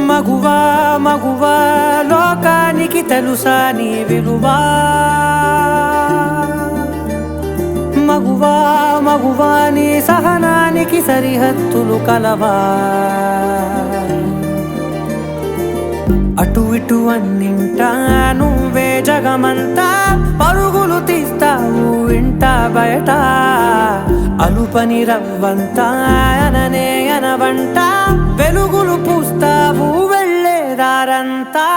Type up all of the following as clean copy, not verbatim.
మగువా మగువా లోకానికి తెలుసా నీ విలువా మగువా మగువా నీ సహనానికి సరిహద్దులు కలవా అటు ఇటు అన్నింటా నువ్వే జగమంతా పరుగులు తీస్తావు ఇంట బయట అలుపని రవ్వంతా అననే అనవంట వెలుగులు పూస్తావు వెళ్ళేదారంతా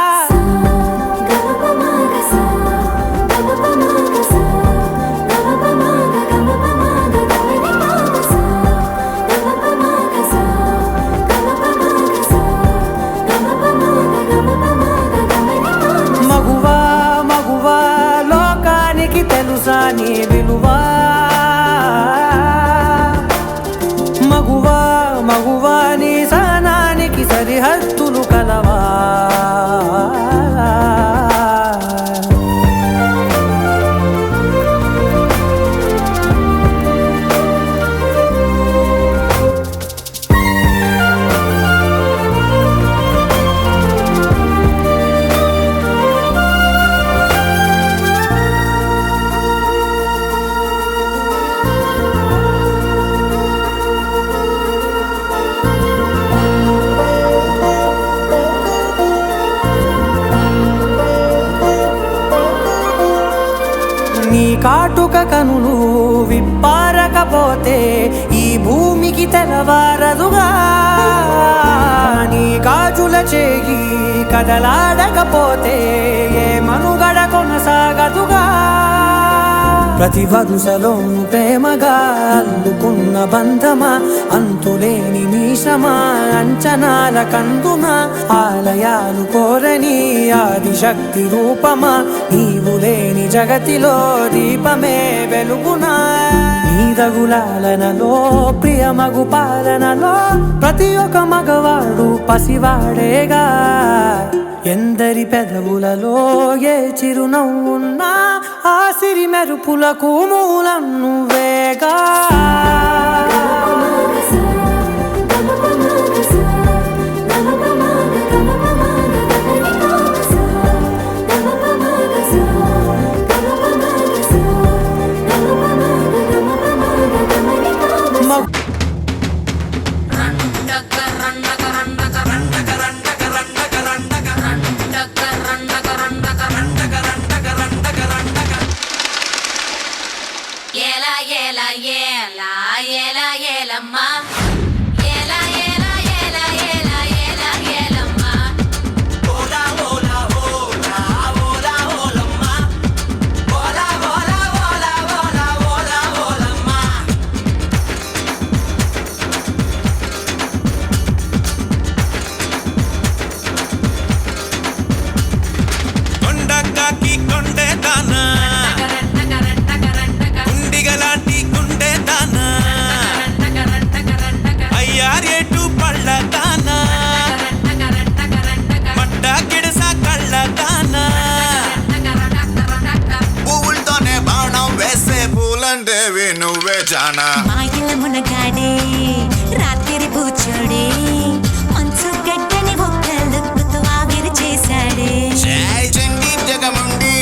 మగువా మగువా లోకానికి తెలుసా నీ విలువా మగువా మగువా నీ సహనానికి సరిహద్దులు కలవా నీ కాటుక కనులు విప్పారకపోతే ఈ భూమికి తెలవారదుగా నీ గాజుల చేయి కదలాడకపోతే ఏ మనుగడ కొనసాగదుగా ప్రతి వరుసలో ప్రేమగా అల్లుకున్న బంధమా అంతులేని మీషమా అంచనాల కందున ఆలయాలు కోరని ఆదిశక్తి రూపమా నీవు లేని జగతిలో దీపమే వెలుగునా నీదగులాలనలో ప్రియమగు పాలనలో ప్రతి ఒక్క మగవాడు పసివాడేగా ఎందరి పెదవులలో ఏ చిరునవ్వున్నా ఆ సిరి మెరుపులకు మూలం నువ్వేగా నువ్వే జానా మాయల మునగాడే రాత్రి పూచోడే మంచు గడ్డని ఒక్కలుక్కుతూ ఆవిరి చేశాడే జై చండి జగముండి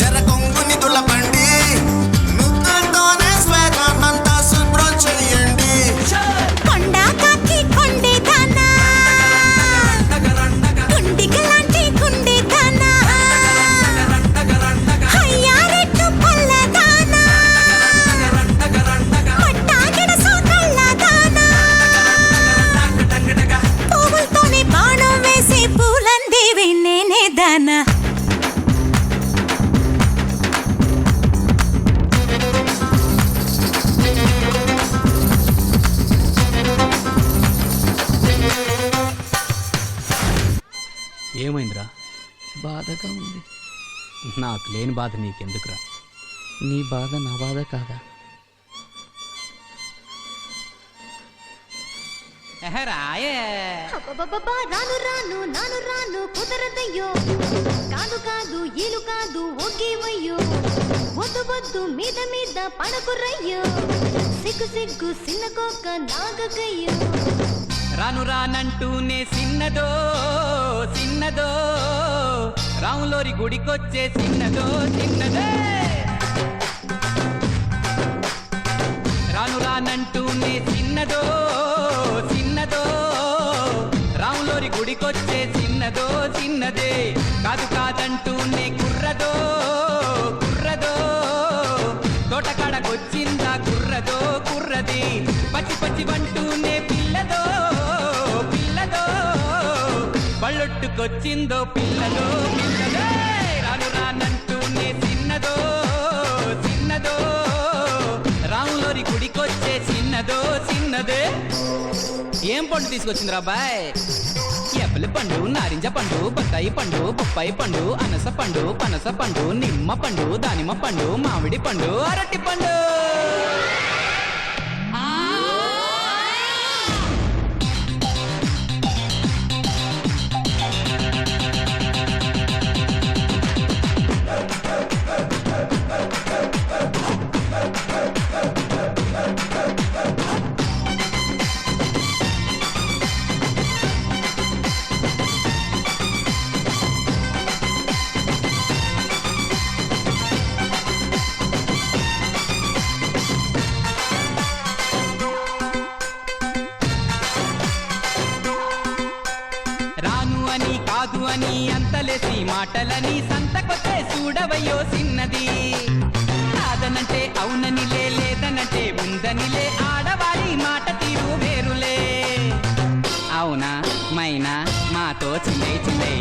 జర కొంగుని తులపండి ముద్దతోనే స్వేదాన్నంతా శుభ్రం చెయ్యండి కొండ కాకి కొండే దానా కుండిగలాంటి కుండే దానా హయ్యారెట్టు పల్ల దానా పట్టాగిడ సోకళ్ళ దానా పువ్వులతోనే బాణం వేసి పూలందేవి నేనే దానా ఏమైందిరా? బాధగా ఉంది. నాకు లేని బాధ నీకెందుకురా? నీ బాధ నా బాధ కాదా? రాయే అబ్బబ్బబ్బా, రాను రాను నాను రాను కుదరదయ్యో, కాదు కాదు ఈలు కాదు ఒగ్గివయ్యో, వద్దు వద్దు మీద మీద పడకురయ్యో, సిగ్గు సిగ్గు సిన్నకోక నాగకయ్యో. రాను రానంటూనే చిన్నదో చిన్నదో రాములోరి గుడికొచ్చే చిన్నదో చిన్నదే. రాను రానంటూనే చిన్నదో చిన్నదో రాములోరి గుడికొచ్చే చిన్నదో చిన్నదే. కాదు కాదంటూనే కుర్రదో కుర్రదో తోటకాడకొచ్చిందా కుర్రదో కుర్రది. పచ్చి పచ్చి వంటూనే పిల్లదో పిల్లదో బళ్ళొట్టుకొచ్చిందో పిల్లదో పిల్లదే. రాను రానంటూనే చిన్నదో చిన్నదో రాములోరి గుడికొచ్చే చిన్నదో చిన్నదే. ఏం పండు తీసుకొచ్చిందిరా బాయ్? యాపిల్ పండు, నారింజ పండు, బత్తాయి పండు, బొప్పాయి పండు, అనస పండు, పనస పండు, నిమ్మ పండు, దానిమ్మ పండు, మామిడి పండు, అరటి పండు. రాను అని కాదు అని అంతలేసి మాటలని సంతకొతే చూడవయ్యో చిన్నది. కాదనంటే అవుననిలే, లేదనంటే ఉందనిలే, ఆడవారి మాట తీరు వేరులే. అవునా మైనా మాతో చిల్లై చిల్లై.